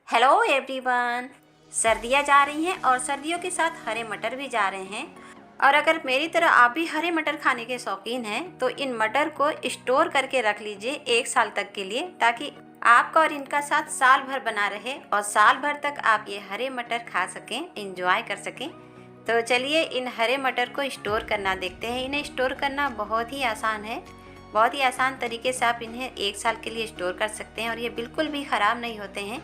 Hello everyone. सर्दियाँ जा रही हैं और सर्दियों के साथ हरे मटर भी जा रहे हैं। और अगर मेरी तरह आप भी हरे मटर खाने के शौकीन हैं तो इन मटर को स्टोर करके रख लीजिए 1 साल तक के लिए, ताकि आपका और इनका साथ साल भर बना रहे और साल भर तक आप ये हरे मटर खा सकें, इंजॉय कर सकें। तो चलिए इन हरे मटर को स्टोर करना देखते हैं। इन्हें स्टोर करना बहुत ही आसान है। बहुत ही आसान तरीके से आप इन्हें 1 साल के लिए स्टोर कर सकते हैं और ये बिल्कुल भी ख़राब नहीं होते हैं।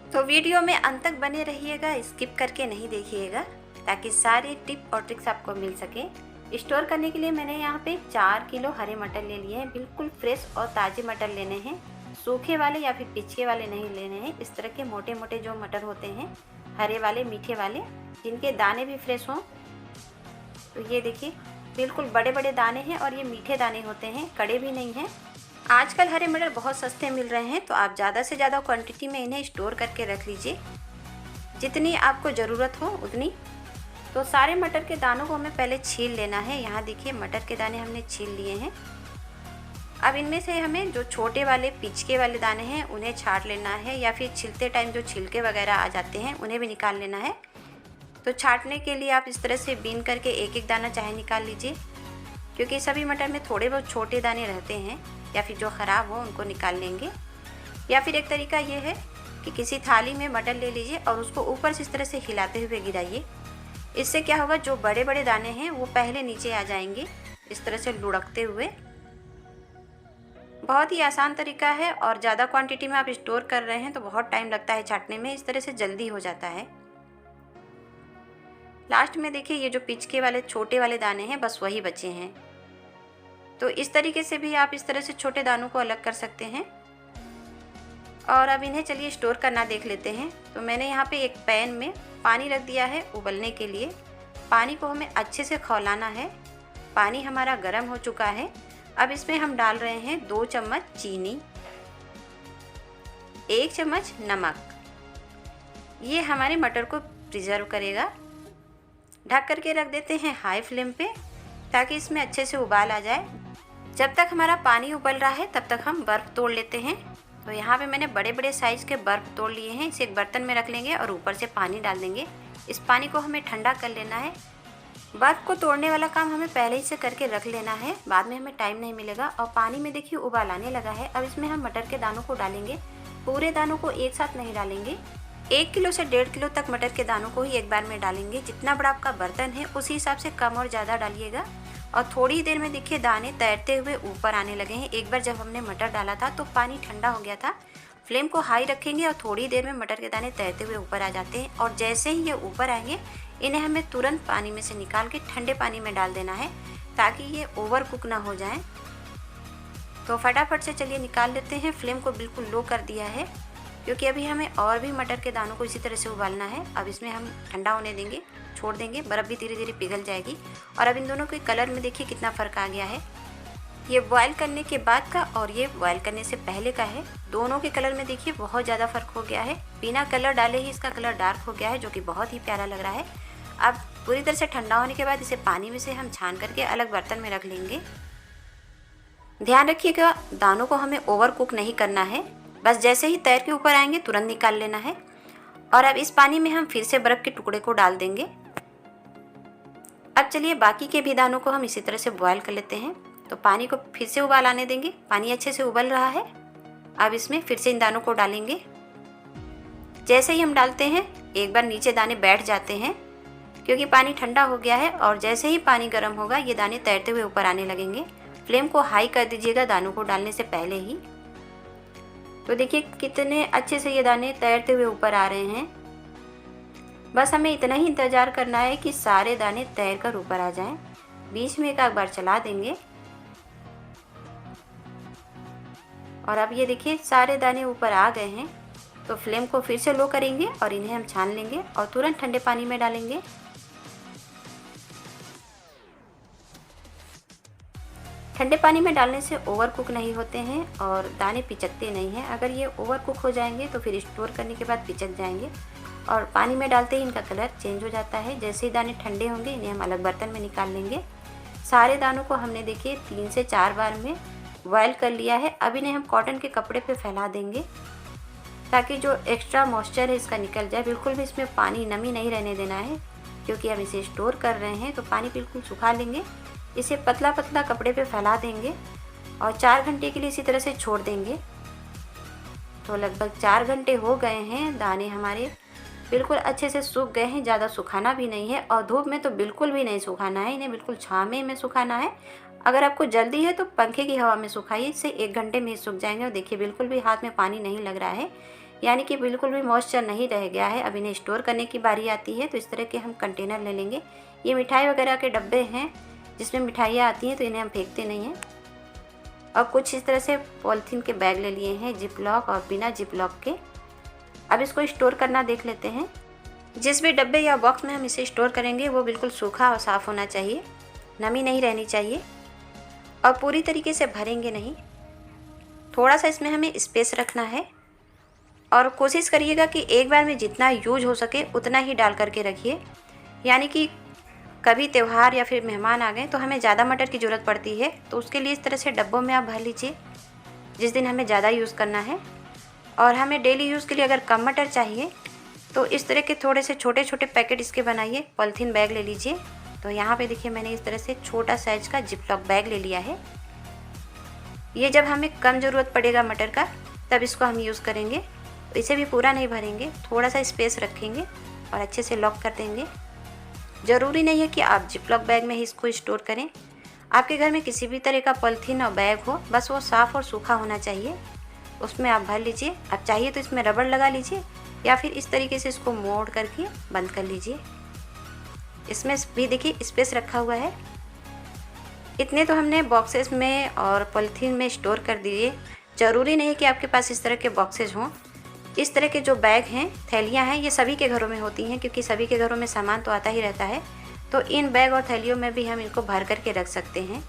तो वीडियो में अंत तक बने रहिएगा, स्किप करके नहीं देखिएगा, ताकि सारे टिप और ट्रिक्स आपको मिल सके। स्टोर करने के लिए मैंने यहाँ पे 4 किलो हरे मटर ले लिए हैं। बिल्कुल फ्रेश और ताज़े मटर लेने हैं, सूखे वाले या फिर पिचके वाले नहीं लेने हैं। इस तरह के मोटे मोटे जो मटर होते हैं, हरे वाले मीठे वाले, जिनके दाने भी फ्रेश हों। तो ये देखिए बिल्कुल बड़े बड़े दाने हैं और ये मीठे दाने होते हैं, कड़े भी नहीं हैं। आजकल हरे मटर बहुत सस्ते मिल रहे हैं, तो आप ज़्यादा से ज़्यादा क्वांटिटी में इन्हें स्टोर करके रख लीजिए, जितनी आपको ज़रूरत हो उतनी। तो सारे मटर के दानों को हमें पहले छील लेना है। यहाँ देखिए मटर के दाने हमने छील लिए हैं। अब इनमें से हमें जो छोटे वाले पिचके वाले दाने हैं उन्हें छाँट लेना है, या फिर छिलते टाइम जो छिलके वगैरह आ जाते हैं उन्हें भी निकाल लेना है। तो छाँटने के लिए आप इस तरह से बीन करके एक एक दाना चाहे निकाल लीजिए, क्योंकि सभी मटर में थोड़े बहुत छोटे दाने रहते हैं, या फिर जो ख़राब हो उनको निकाल लेंगे। या फिर एक तरीका ये है कि किसी थाली में मटर ले लीजिए और उसको ऊपर से इस तरह से हिलाते हुए गिराइए। इससे क्या होगा, जो बड़े बड़े दाने हैं वो पहले नीचे आ जाएंगे, इस तरह से लुढ़कते हुए। बहुत ही आसान तरीका है और ज़्यादा क्वांटिटी में आप स्टोर कर रहे हैं तो बहुत टाइम लगता है छाँटने में, इस तरह से जल्दी हो जाता है। लास्ट में देखिए ये जो पिचके वाले छोटे वाले दाने हैं बस वही बचे हैं। तो इस तरीके से भी आप इस तरह से छोटे दानों को अलग कर सकते हैं। और अब इन्हें चलिए स्टोर करना देख लेते हैं। तो मैंने यहाँ पे एक पैन में पानी रख दिया है उबलने के लिए। पानी को हमें अच्छे से खौलाना है। पानी हमारा गर्म हो चुका है। अब इसमें हम डाल रहे हैं 2 चम्मच चीनी, 1 चम्मच नमक। ये हमारे मटर को प्रिजर्व करेगा। ढक करके रख देते हैं हाई फ्लेम पे, ताकि इसमें अच्छे से उबाल आ जाए। जब तक हमारा पानी उबल रहा है तब तक हम बर्फ़ तोड़ लेते हैं। तो यहाँ पे मैंने बड़े बड़े साइज़ के बर्फ़ तोड़ लिए हैं। इसे एक बर्तन में रख लेंगे और ऊपर से पानी डाल देंगे। इस पानी को हमें ठंडा कर लेना है। बर्फ़ को तोड़ने वाला काम हमें पहले ही से करके रख लेना है, बाद में हमें टाइम नहीं मिलेगा। और पानी में देखिए उबाल आने लगा है। अब इसमें हम मटर के दानों को डालेंगे। पूरे दानों को एक साथ नहीं डालेंगे। 1 किलो से 1.5 किलो तक मटर के दानों को ही एक बार में डालेंगे। जितना बड़ा आपका बर्तन है उसी हिसाब से कम और ज़्यादा डालिएगा। और थोड़ी देर में देखिए दाने तैरते हुए ऊपर आने लगे हैं। एक बार जब हमने मटर डाला था तो पानी ठंडा हो गया था। फ्लेम को हाई रखेंगे और थोड़ी देर में मटर के दाने तैरते हुए ऊपर आ जाते हैं। और जैसे ही ये ऊपर आएंगे इन्हें हमें तुरंत पानी में से निकाल के ठंडे पानी में डाल देना है, ताकि ये ओवर कुक ना हो जाए। तो फटाफट से चलिए निकाल लेते हैं। फ्लेम को बिल्कुल लो कर दिया है, क्योंकि अभी हमें और भी मटर के दानों को इसी तरह से उबालना है। अब इसमें हम ठंडा होने देंगे, छोड़ देंगे। बर्फ़ भी धीरे धीरे पिघल जाएगी। और अब इन दोनों के कलर में देखिए कितना फ़र्क आ गया है। ये बॉयल करने के बाद का और ये बॉयल करने से पहले का है। दोनों के कलर में देखिए बहुत ज़्यादा फ़र्क हो गया है। बिना कलर डाले ही इसका कलर डार्क हो गया है, जो कि बहुत ही प्यारा लग रहा है। अब पूरी तरह से ठंडा होने के बाद इसे पानी में से हम छान करके अलग बर्तन में रख लेंगे। ध्यान रखिएगा दानों को हमें ओवर कुक नहीं करना है। बस जैसे ही तैर के ऊपर आएंगे तुरंत निकाल लेना है। और अब इस पानी में हम फिर से बर्फ़ के टुकड़े को डाल देंगे। अब चलिए बाकी के भी दानों को हम इसी तरह से बॉयल कर लेते हैं। तो पानी को फिर से उबाल आने देंगे। पानी अच्छे से उबल रहा है। अब इसमें फिर से इन दानों को डालेंगे। जैसे ही हम डालते हैं एक बार नीचे दाने बैठ जाते हैं, क्योंकि पानी ठंडा हो गया है। और जैसे ही पानी गर्म होगा ये दाने तैरते हुए ऊपर आने लगेंगे। फ्लेम को हाई कर दीजिएगा दानों को डालने से पहले ही। तो देखिए कितने अच्छे से ये दाने तैरते हुए ऊपर आ रहे हैं। बस हमें इतना ही इंतज़ार करना है कि सारे दाने तैर कर ऊपर आ जाएं। बीच में एक आध बार चला देंगे। और अब ये देखिए सारे दाने ऊपर आ गए हैं। तो फ्लेम को फिर से लो करेंगे और इन्हें हम छान लेंगे और तुरंत ठंडे पानी में डालेंगे। ठंडे पानी में डालने से ओवर कुक नहीं होते हैं और दाने पिचकते नहीं हैं। अगर ये ओवर कुक हो जाएंगे तो फिर स्टोर करने के बाद पिचक जाएंगे। और पानी में डालते ही इनका कलर चेंज हो जाता है। जैसे ही दाने ठंडे होंगे इन्हें हम अलग बर्तन में निकाल लेंगे। सारे दानों को हमने देखिए 3 से 4 बार में बॉयल कर लिया है। अब इन्हें हम कॉटन के कपड़े पे फैला देंगे, ताकि जो एक्स्ट्रा मॉइस्चर है इसका निकल जाए। बिल्कुल भी इसमें पानी नमी नहीं रहने देना है, क्योंकि हम इसे स्टोर कर रहे हैं। तो पानी बिल्कुल सुखा लेंगे, इसे पतला पतला कपड़े पे फैला देंगे और 4 घंटे के लिए इसी तरह से छोड़ देंगे। तो लगभग 4 घंटे हो गए हैं। दाने हमारे बिल्कुल अच्छे से सूख गए हैं, ज़्यादा सुखाना भी नहीं है और धूप में तो बिल्कुल भी नहीं सुखाना है, इन्हें बिल्कुल छाँव में सुखाना है। अगर आपको जल्दी है तो पंखे की हवा में सुखाइए, इससे 1 घंटे में ही सूख जाएंगे। और देखिए बिल्कुल भी हाथ में पानी नहीं लग रहा है, यानी कि बिल्कुल भी मॉइस्चर नहीं रह गया है। अब इन्हें स्टोर करने की बारी आती है। तो इस तरह के हम कंटेनर ले लेंगे। ये मिठाई वगैरह के डब्बे हैं जिसमें मिठाइयाँ आती हैं, तो इन्हें हम फेंकते नहीं हैं। और कुछ इस तरह से पॉलीथीन के बैग ले लिए हैं, जिप लॉक और बिना जिप लॉक के। अब इसको स्टोर करना देख लेते हैं। जिस भी डब्बे या बॉक्स में हम इसे स्टोर करेंगे वो बिल्कुल सूखा और साफ़ होना चाहिए, नमी नहीं रहनी चाहिए और पूरी तरीके से भरेंगे नहीं। थोड़ा सा इसमें हमें स्पेस रखना है और कोशिश करिएगा कि एक बार में जितना यूज हो सके उतना ही डाल करके रखिए। यानी कि कभी त्यौहार या फिर मेहमान आ गए तो हमें ज़्यादा मटर की ज़रूरत पड़ती है, तो उसके लिए इस तरह से डब्बों में आप भर लीजिए जिस दिन हमें ज़्यादा यूज़ करना है। और हमें डेली यूज़ के लिए अगर कम मटर चाहिए तो इस तरह के थोड़े से छोटे छोटे पैकेट इसके बनाइए। पॉलीथीन बैग ले लीजिए। तो यहाँ पे देखिए मैंने इस तरह से छोटा साइज का जिपलॉक बैग ले लिया है। ये जब हमें कम ज़रूरत पड़ेगा मटर का तब इसको हम यूज़ करेंगे। तो इसे भी पूरा नहीं भरेंगे, थोड़ा सा स्पेस रखेंगे और अच्छे से लॉक कर देंगे। ज़रूरी नहीं है कि आप जिपलॉक बैग में ही इसको स्टोर करें। आपके घर में किसी भी तरह का पॉलीथीन और बैग हो, बस वो साफ़ और सूखा होना चाहिए, उसमें आप भर लीजिए। आप चाहिए तो इसमें रबड़ लगा लीजिए या फिर इस तरीके से इसको मोड़ करके बंद कर लीजिए। इसमें भी देखिए स्पेस रखा हुआ है। इतने तो हमने बॉक्सेस में और पॉलीथीन में स्टोर कर दिए। ज़रूरी नहीं कि आपके पास इस तरह के बॉक्सेज हों। इस तरह के जो बैग हैं, थैलियाँ हैं, ये सभी के घरों में होती हैं, क्योंकि सभी के घरों में सामान तो आता ही रहता है। तो इन बैग और थैलियों में भी हम इनको भर करके रख सकते हैं।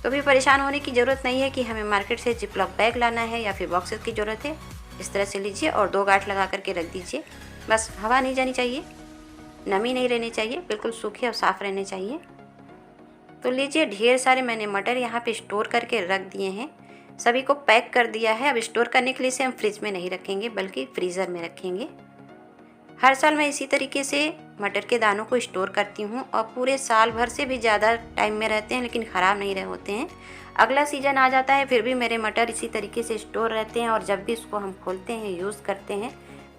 तो भी परेशान होने की ज़रूरत नहीं है कि हमें मार्केट से जिपलॉक बैग लाना है या फिर बॉक्सेस की ज़रूरत है। इस तरह से लीजिए और 2 गांठ लगा करके रख दीजिए। बस हवा नहीं जानी चाहिए, नमी नहीं रहनी चाहिए, बिल्कुल सूखे और साफ़ रहने चाहिए। तो लीजिए, ढेर सारे मैंने मटर यहाँ पे स्टोर करके रख दिए हैं, सभी को पैक कर दिया है। अब स्टोर करने के लिए इसे हम फ्रिज में नहीं रखेंगे बल्कि फ्रीज़र में रखेंगे। हर साल मैं इसी तरीके से मटर के दानों को स्टोर करती हूँ और पूरे साल भर से भी ज़्यादा टाइम में रहते हैं, लेकिन ख़राब नहीं रहे होते हैं। अगला सीज़न आ जाता है फिर भी मेरे मटर इसी तरीके से स्टोर रहते हैं और जब भी इसको हम खोलते हैं, यूज़ करते हैं,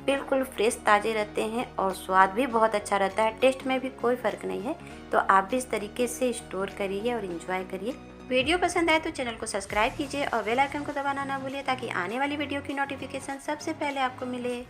बिल्कुल फ्रेश ताज़े रहते हैं और स्वाद भी बहुत अच्छा रहता है। टेस्ट में भी कोई फ़र्क नहीं है। तो आप भी इस तरीके से स्टोर करिए और इन्जॉय करिए। वीडियो पसंद आए तो चैनल को सब्सक्राइब कीजिए और बेल आइकन को दबाना ना भूलिए, ताकि आने वाली वीडियो की नोटिफिकेशन सबसे पहले आपको मिले।